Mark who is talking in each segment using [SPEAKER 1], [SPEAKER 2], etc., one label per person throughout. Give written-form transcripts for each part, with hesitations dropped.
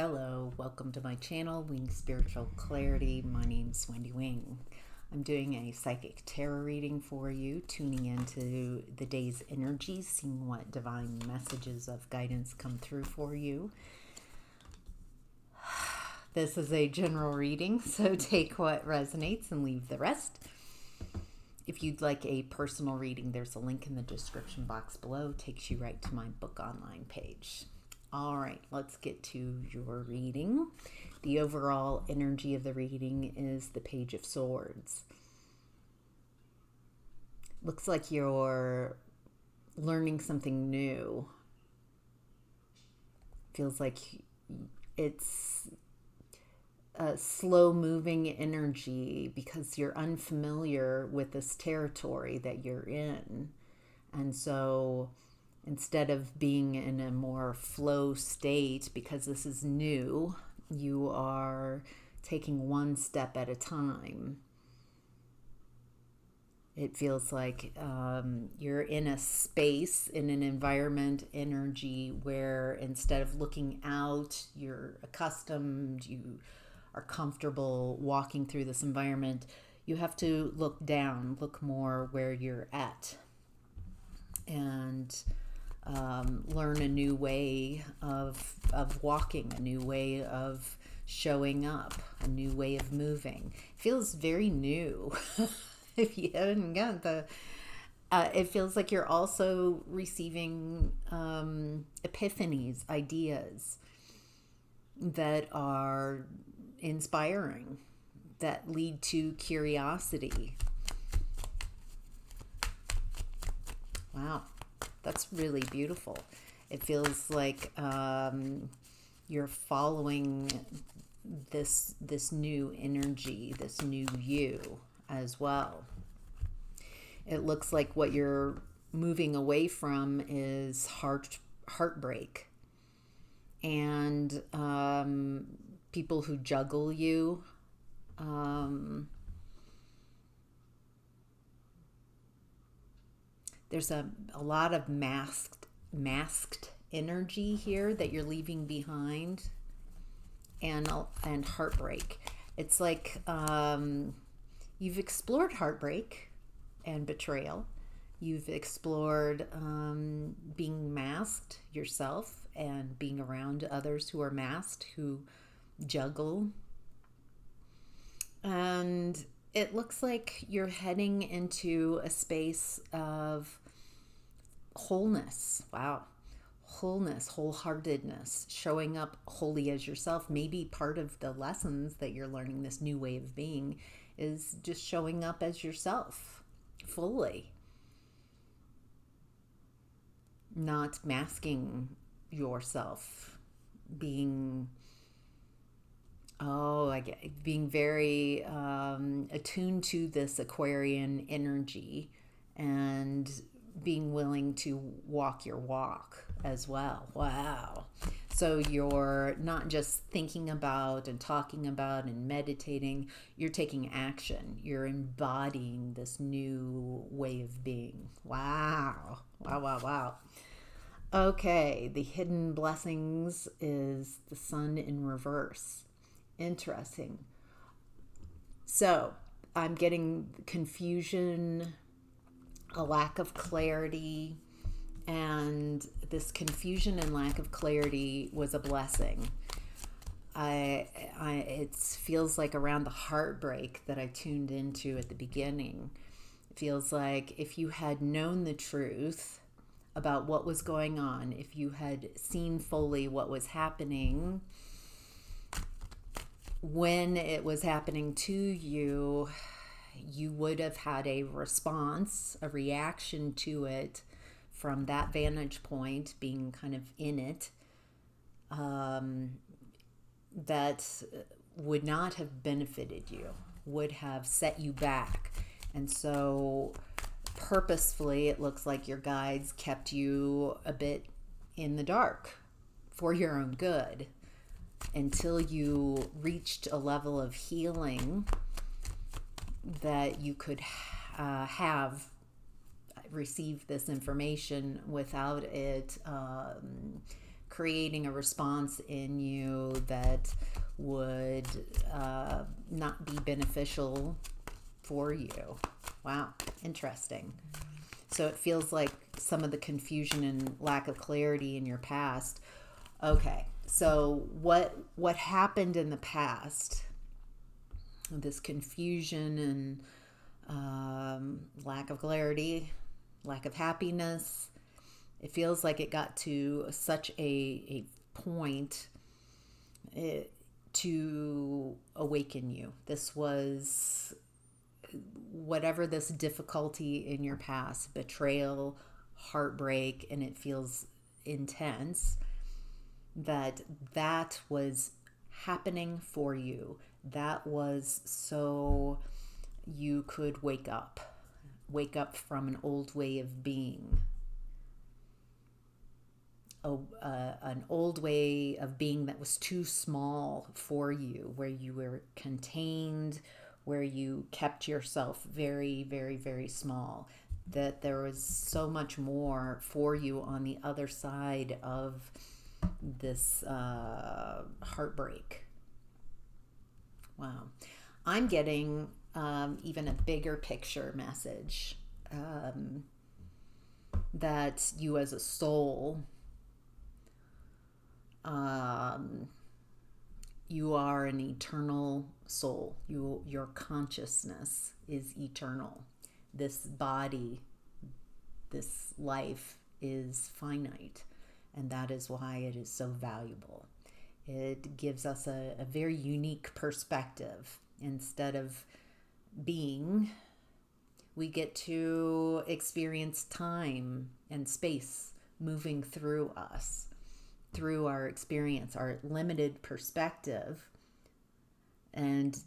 [SPEAKER 1] Hello, welcome to my channel, Wing Spiritual Clarity. My name's Wendy Wing. I'm doing a psychic tarot reading for you, tuning into the day's energies, seeing what divine messages of guidance come through for you. This is a general reading, so take what resonates and leave the rest. If you'd like a personal reading, there's a link in the description box below. It takes you right to my book online page. All right, let's get to your reading. The overall energy of the reading is the Page of Swords. Looks like you're learning something new. Feels like it's a slow-moving energy because you're unfamiliar with this territory that you're in. And so instead of being in a more flow state, because this is new, you are taking one step at a time. It feels like you're in a space, in an environment, energy, where instead of looking out, you're accustomed, you are comfortable walking through this environment. You have to look down, look more where you're at, and learn a new way of walking, a new way of showing up, a new way of moving. It feels very new. If you haven't got the, it feels like you're also receiving epiphanies, ideas that are inspiring, that lead to curiosity. Wow. That's really beautiful. It feels like you're following this new energy, this new you as well. It looks like what you're moving away from is heartbreak and people who juggle you. There's a lot of masked energy here that you're leaving behind, and heartbreak. It's like you've explored heartbreak and betrayal. You've explored being masked yourself and being around others who are masked, who juggle. And it looks like you're heading into a space of wholeness. Wow. Wholeness, wholeheartedness, showing up wholly as yourself. Maybe part of the lessons that you're learning, this new way of being, is just showing up as yourself fully, not masking yourself, being being very attuned to this Aquarian energy and being willing to walk your walk as well. Wow. So you're not just thinking about and talking about and meditating, you're taking action. You're embodying this new way of being. Wow. Wow, wow, wow. Okay, the hidden blessings is the Sun in reverse. Interesting. So I'm getting confusion, a lack of clarity, and this confusion and lack of clarity was a blessing. It feels like around the heartbreak that I tuned into at the beginning. It feels like if you had known the truth about what was going on, if you had seen fully what was happening when it was happening to you, you would have had a response, a reaction to it from that vantage point, being kind of in it, that would not have benefited you, would have set you back. And so purposefully, it looks like your guides kept you a bit in the dark for your own good until you reached a level of healing that you could have received this information without it creating a response in you that would not be beneficial for you. Wow, interesting. So it feels like some of the confusion and lack of clarity in your past. Okay, so what happened in the past? This confusion and lack of clarity, lack of happiness. It feels like it got to such a point to awaken you. This was whatever this difficulty in your past, betrayal, heartbreak, and it feels intense, that was happening for you. That was so you could wake up from an old way of being. An old way of being that was too small for you, where you were contained, where you kept yourself very, very, very small, that there was so much more for you on the other side of this heartbreak. Wow. I'm getting even a bigger picture message that you as a soul, you are an eternal soul. Your consciousness is eternal. This body, this life is finite, and that is why it is so valuable. It gives us a very unique perspective. Instead of being, we get to experience time and space moving through us, through our experience, our limited perspective, and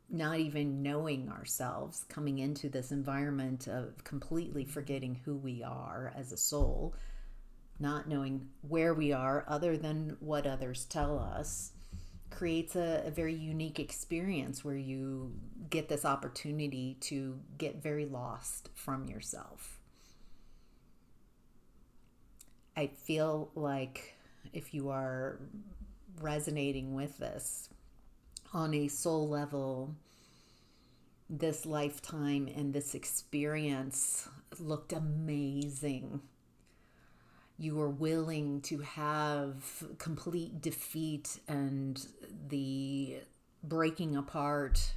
[SPEAKER 1] not even knowing ourselves, coming into this environment of completely forgetting who we are as a soul, not knowing where we are other than what others tell us, creates a very unique experience where you get this opportunity to get very lost from yourself. I feel like if you are resonating with this on a soul level, this lifetime and this experience looked amazing. You were willing to have complete defeat and the breaking apart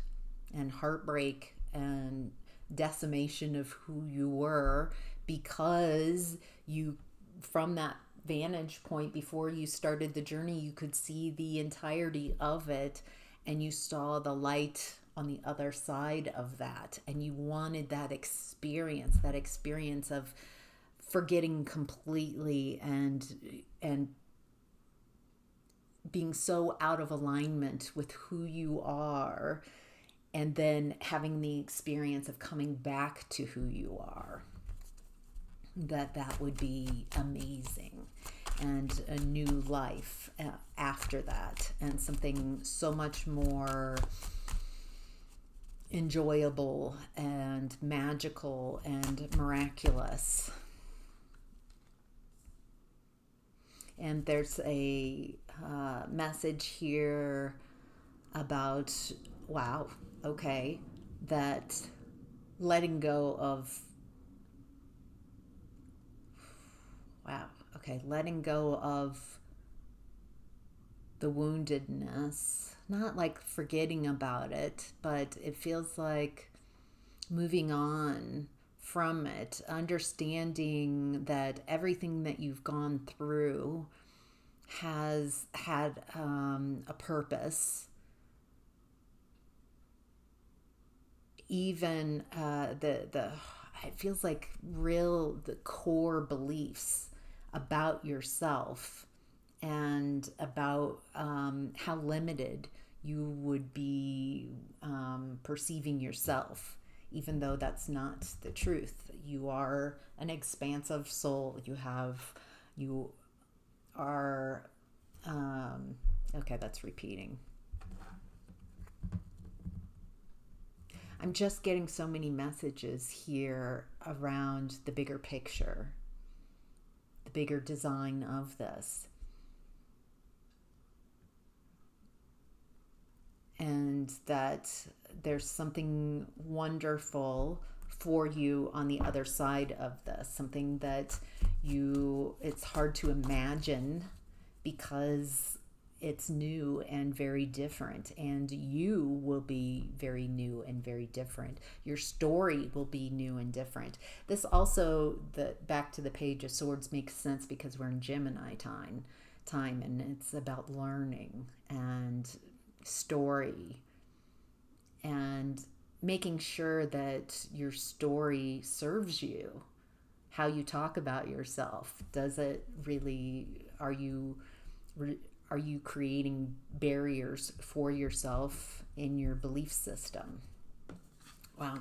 [SPEAKER 1] and heartbreak and decimation of who you were, because you, from that vantage point before you started the journey, you could see the entirety of it, and you saw the light on the other side of that, and you wanted that experience of forgetting completely and being so out of alignment with who you are, and then having the experience of coming back to who you are. That would be amazing, and a new life after that, and something so much more enjoyable and magical and miraculous. And there's a message here about, wow, okay, that letting go of, letting go of the woundedness, not like forgetting about it, but it feels like moving on from it, understanding that everything that you've gone through has had a purpose. Even it feels like the core beliefs about yourself and about how limited you would be perceiving yourself, even though that's not the truth. You are an expansive soul. You are, okay, that's repeating. I'm just getting so many messages here around the bigger picture, the bigger design of this. and that there's something wonderful for you on the other side of this, something that it's hard to imagine because it's new and very different, and you will be very new and very different. Your story will be new and different. This also, the back to the Page of Swords, makes sense because we're in Gemini time, and it's about learning and story and making sure that your story serves you. How you talk about yourself, does it really, are you creating barriers for yourself in your belief system? Wow.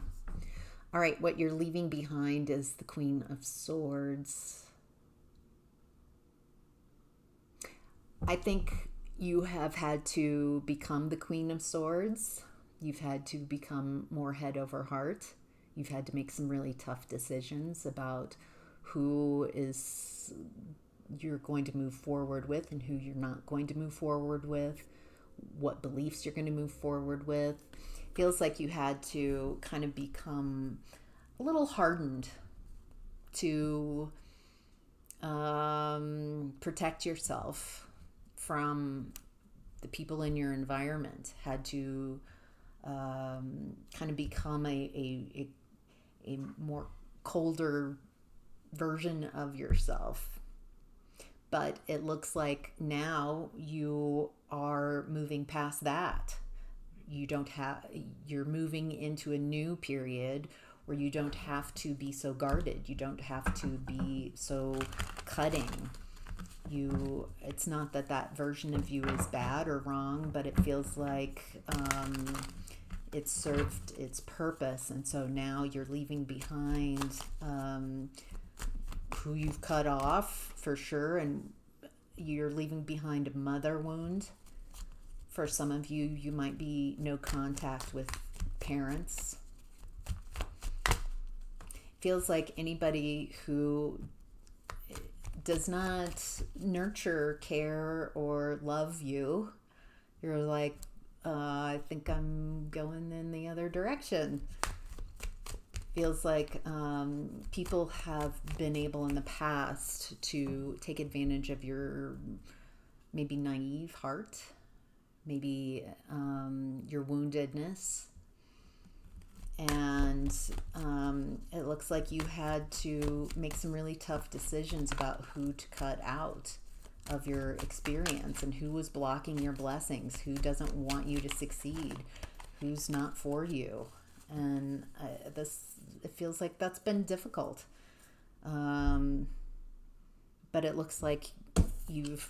[SPEAKER 1] All right, what you're leaving behind is the Queen of Swords. I think you have had to become the Queen of Swords. You've had to become more head over heart. You've had to make some really tough decisions about who is you're going to move forward with and who you're not going to move forward with, what beliefs you're going to move forward with. Feels like you had to kind of become a little hardened to protect yourself from the people in your environment, had to kind of become a more colder version of yourself. But it looks like now you are moving past that. You're moving into a new period where you don't have to be so guarded. You don't have to be so cutting. It's not that version of you is bad or wrong, but it feels like it served its purpose, and so now you're leaving behind who you've cut off for sure, and you're leaving behind a mother wound. For some of you, you might be no contact with parents. Feels like anybody who does not nurture, care, or love you, you're like, I think I'm going in the other direction. Feels like people have been able in the past to take advantage of your maybe naive heart, maybe your woundedness. And it looks like you had to make some really tough decisions about who to cut out of your experience and who was blocking your blessings, who doesn't want you to succeed, who's not for you. And it feels like that's been difficult. But it looks like you've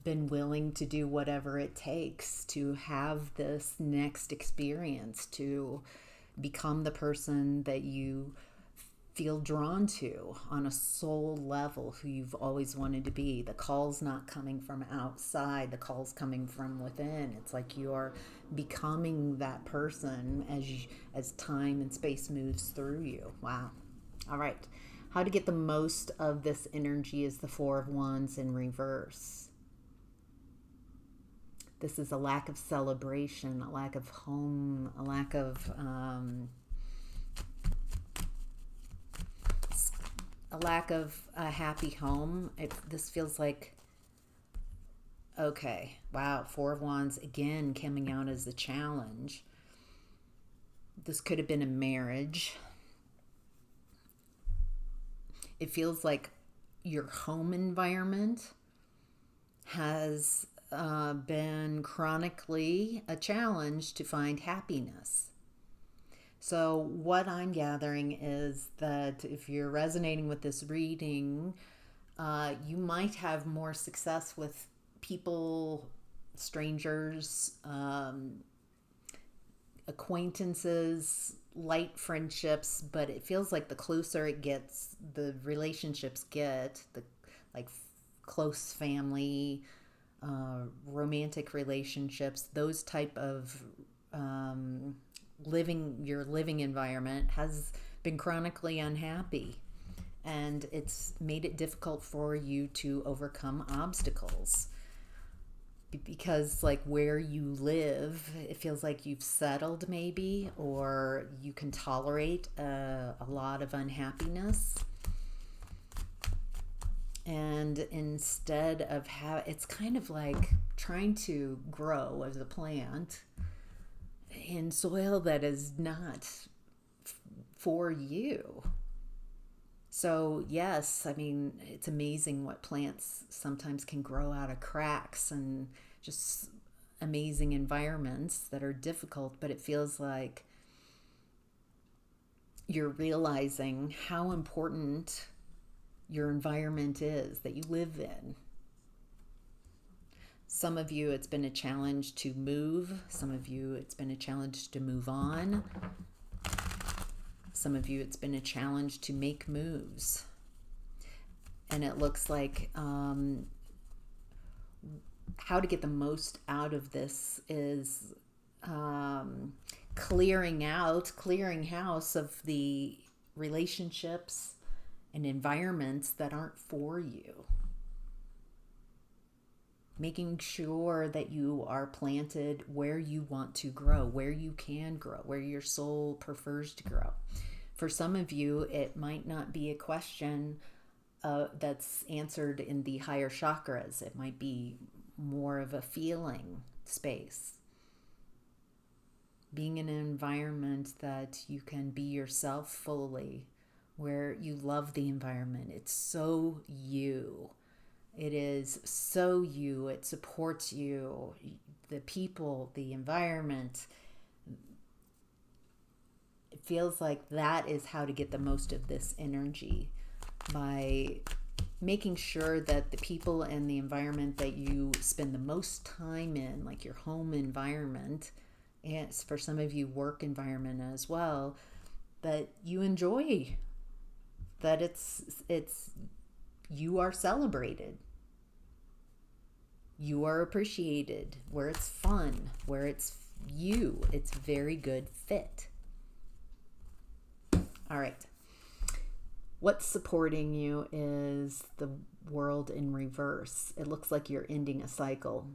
[SPEAKER 1] been willing to do whatever it takes to have this next experience, to become the person that you feel drawn to on a soul level, who you've always wanted to be. The call's not coming from outside, the call's coming from within. It's like you're becoming that person as time and space moves through you. Wow. All right. How to get the most of this energy is the Four of Wands in reverse. This is a lack of celebration, a lack of home, a lack of a happy home. This feels like, okay, wow, Four of Wands again coming out as a challenge. This could have been a marriage. It feels like your home environment has been chronically a challenge to find happiness. So what I'm gathering is that if you're resonating with this reading, you might have more success with people, strangers, acquaintances, light friendships, but it feels like the closer it gets, the relationships get, the like close family, romantic relationships, those type of your living environment has been chronically unhappy, and it's made it difficult for you to overcome obstacles. because like where you live, it feels like you've settled maybe, or you can tolerate a lot of unhappiness. And instead of it's kind of like trying to grow as a plant in soil that is not for you. So, yes, I mean, it's amazing what plants sometimes can grow out of cracks and just amazing environments that are difficult, but it feels like you're realizing how important your environment is that you live in. Some of you, it's been a challenge to move. Some of you, it's been a challenge to move on. Some of you, it's been a challenge to make moves. And it looks like how to get the most out of this is clearing house of the relationships and environments that aren't for you. Making sure that you are planted where you want to grow, where you can grow, where your soul prefers to grow. For some of you, it might not be a question that's answered in the higher chakras. It might be more of a feeling space. Being in an environment that you can be yourself fully, where you love the environment. It's so you. It is so you. It supports you, the people, the environment. It feels like that is how to get the most of this energy, by making sure that the people and the environment that you spend the most time in, like your home environment, and for some of you work environment as well, that you enjoy, that it's you are celebrated, you are appreciated, where it's fun, where it's very good fit. All right. What's supporting you is the world in reverse. It looks like you're ending a cycle.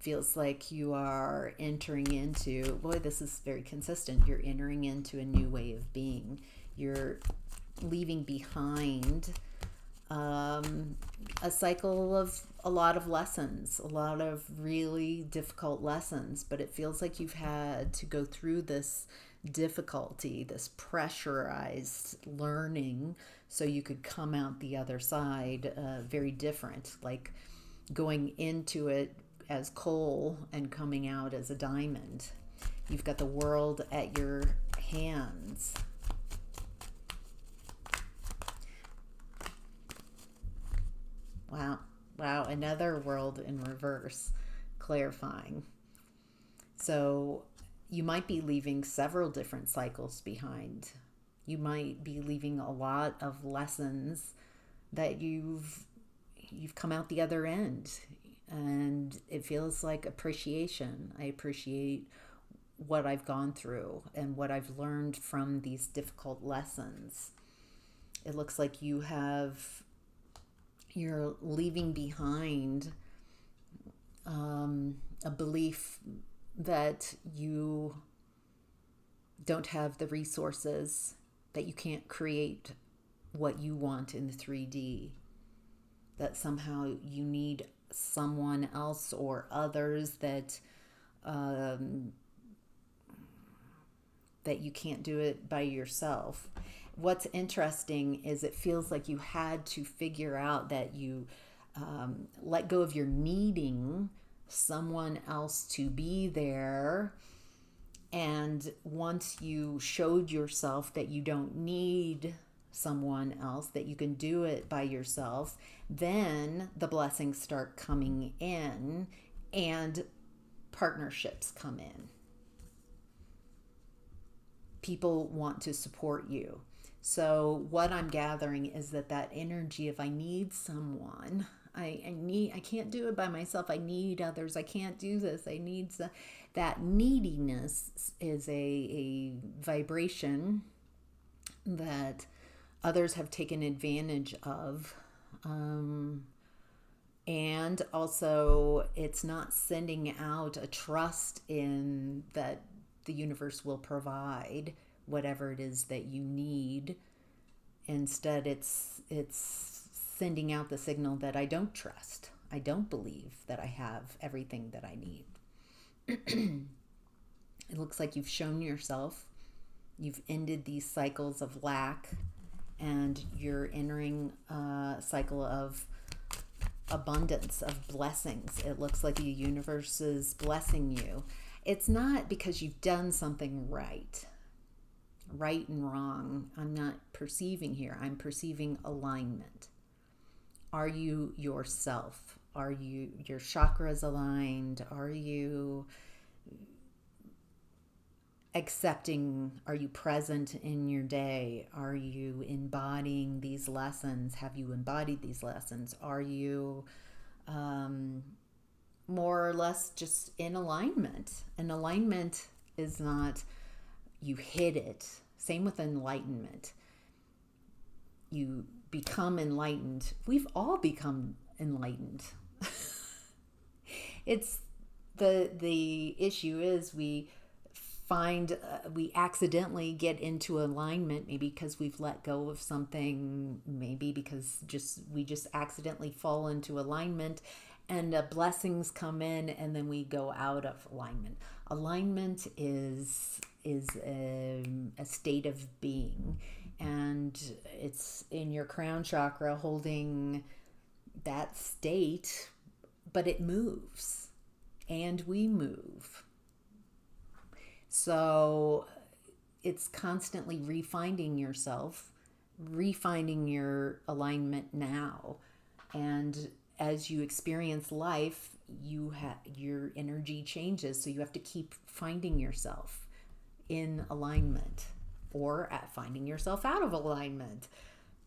[SPEAKER 1] Feels like you are entering into, boy, this is very consistent. You're entering into a new way of being. You're leaving behind a cycle of a lot of lessons, a lot of really difficult lessons, but it feels like you've had to go through this difficulty, this pressurized learning, so you could come out the other side very different, like going into it as coal and coming out as a diamond. You've got the world at your hands. Wow, another world in reverse, clarifying. So you might be leaving several different cycles behind. You might be leaving a lot of lessons that you've come out the other end. And it feels like appreciation. I appreciate what I've gone through and what I've learned from these difficult lessons. It looks like you're leaving behind a belief that you don't have the resources, that you can't create what you want in the 3D, that somehow you need someone else or others, that you can't do it by yourself. What's interesting is it feels like you had to figure out that you let go of your needing someone else to be there. And once you showed yourself that you don't need someone else, that you can do it by yourself, then the blessings start coming in and partnerships come in. People want to support you. So what I'm gathering is that energy of I need someone, I can't do it by myself, I need others, I can't do this, I need that neediness is a vibration that others have taken advantage of And also, it's not sending out a trust in that the universe will provide whatever it is that you need. Instead, it's sending out the signal that I don't trust. I don't believe that I have everything that I need. It looks like you've shown yourself. You've ended these cycles of lack, and you're entering a cycle of abundance, of blessings. It looks like the universe is blessing you. It's not because you've done something right and wrong. I'm not perceiving here. I'm perceiving alignment. Are you yourself? Are your chakras aligned? Are you accepting? Are you present in your day? Are you embodying these lessons? Have you embodied these lessons? Are you more or less just in alignment? And alignment is not you hit it. Same with enlightenment. You become enlightened. We've all become enlightened. It's the issue is we accidentally get into alignment, maybe because we've let go of something, maybe because we just accidentally fall into alignment, and blessings come in, and then we go out of alignment. Alignment is a state of being, and it's in your crown chakra holding that state, but it moves, and we move. So it's constantly refinding yourself, refinding your alignment now. And as you experience life, your energy changes. So you have to keep finding yourself in alignment or finding yourself out of alignment.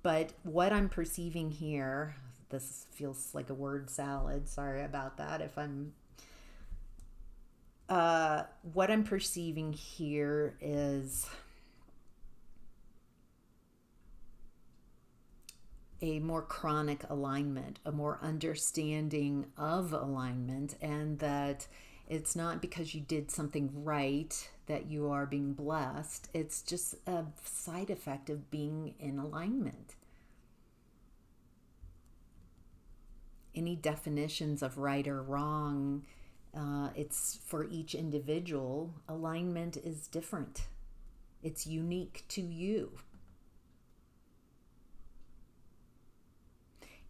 [SPEAKER 1] But what I'm perceiving here, this feels like a word salad. Sorry about that. What I'm perceiving here is a more chronic alignment, a more understanding of alignment, and that it's not because you did something right that you are being blessed. It's just a side effect of being in alignment. Any definitions of right or wrong, it's for each individual. Alignment is different. It's unique to you.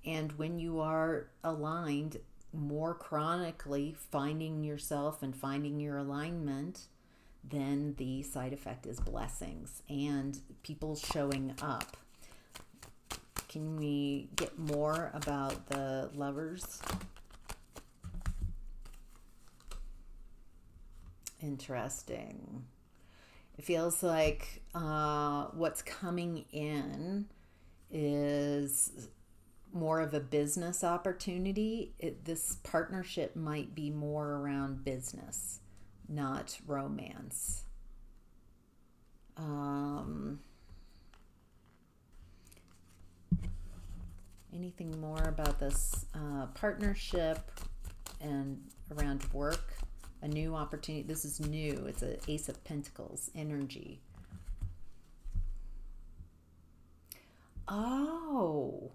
[SPEAKER 1] And when you are aligned, more chronically finding yourself and finding your alignment, then the side effect is blessings and people showing up. Can we get more about the Lovers? Interesting. It feels like what's coming in is more of a business opportunity. This partnership might be more around business, not romance. Anything more about this partnership and around work? A new opportunity. This is new. It's an Ace of Pentacles energy. Oh,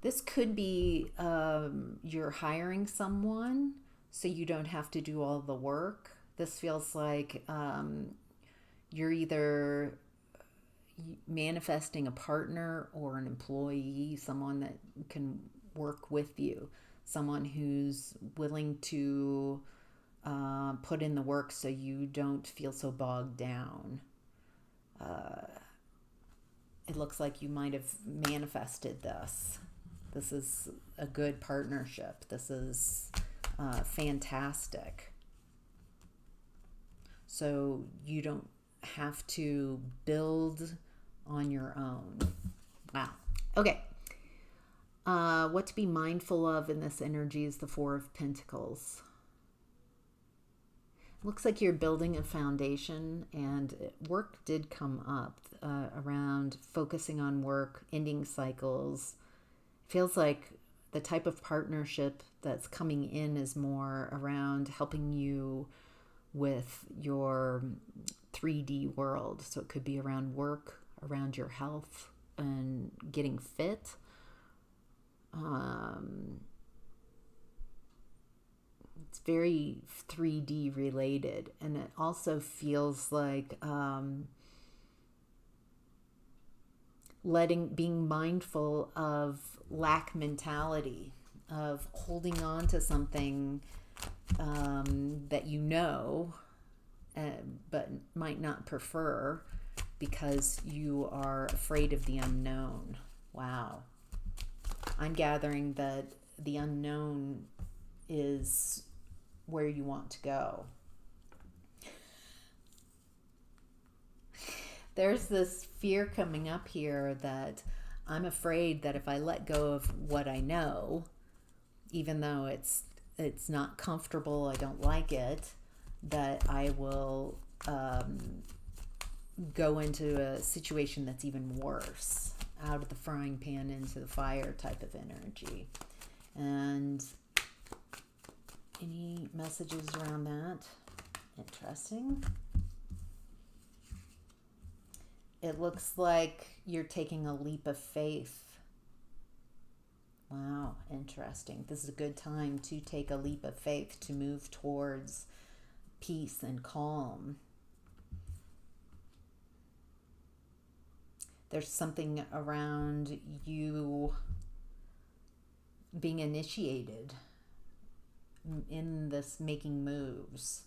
[SPEAKER 1] this could be you're hiring someone so you don't have to do all the work. This feels like you're either manifesting a partner or an employee, someone that can work with you, someone who's willing to put in the work so you don't feel so bogged down. It looks like you might have manifested this. This is a good partnership. This is fantastic. So you don't have to build on your own. Wow. Okay. What to be mindful of in this energy is the Four of Pentacles. Looks like you're building a foundation, and work did come up around focusing on work, ending cycles. Feels like the type of partnership that's coming in is more around helping you with your 3D world. So it could be around work, around your health, and getting fit. It's very 3D related, and it also feels like being mindful of lack mentality, of holding on to something that you know, but might not prefer because you are afraid of the unknown. Wow. I'm gathering that the unknown is where you want to go. There's this fear coming up here that I'm afraid that if I let go of what I know, even though it's not comfortable, I don't like it, that I will go into a situation that's even worse, out of the frying pan into the fire type of energy. And any messages around that? Interesting. It looks like you're taking a leap of faith. Wow, interesting. This is a good time to take a leap of faith to move towards peace and calm. There's something around you being initiated in this making moves.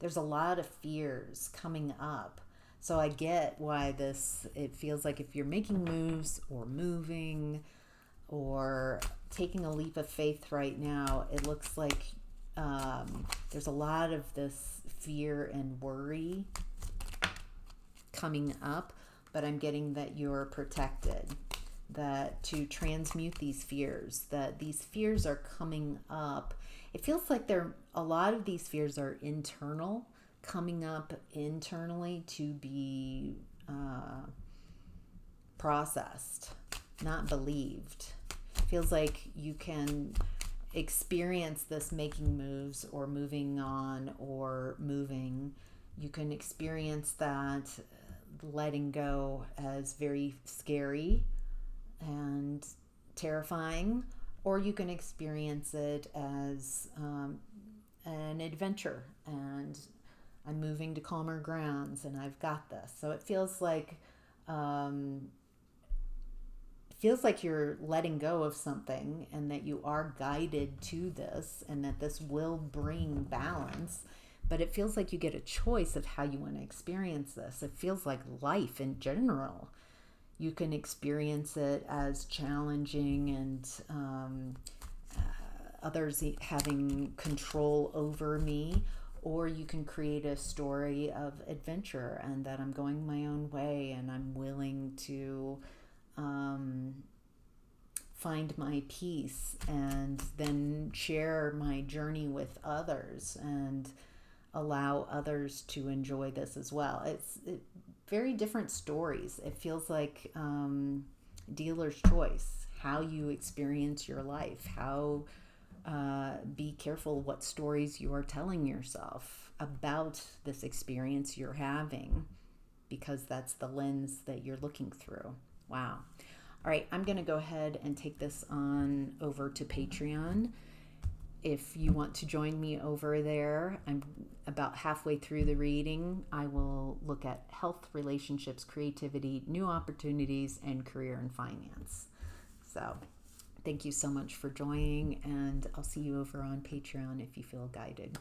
[SPEAKER 1] There's a lot of fears coming up. So I get why it feels like if you're making moves or moving or taking a leap of faith right now, it looks like there's a lot of this fear and worry coming up, but I'm getting that you're protected, that to transmute these fears, that these fears are coming up. It feels like a lot of these fears are internal, coming up internally to be processed, not believed. Feels like you can experience this making moves or moving on or moving. You can experience that letting go as very scary and terrifying, or you can experience it as an adventure, and I'm moving to calmer grounds and I've got this. So it feels like you're letting go of something and that you are guided to this and that this will bring balance. But it feels like you get a choice of how you want to experience this. It feels like life in general. You can experience it as challenging and others having control over me, or you can create a story of adventure and that I'm going my own way and I'm willing to find my peace and then share my journey with others and allow others to enjoy this as well. It's very different stories. It feels like dealer's choice, how you experience your life, how be careful what stories you are telling yourself about this experience you're having, because that's the lens that you're looking through. Wow. All right, I'm going to go ahead and take this on over to Patreon. If you want to join me over there, I'm about halfway through the reading. I will look at health, relationships, creativity, new opportunities, and career and finance. So thank you so much for joining, and I'll see you over on Patreon if you feel guided.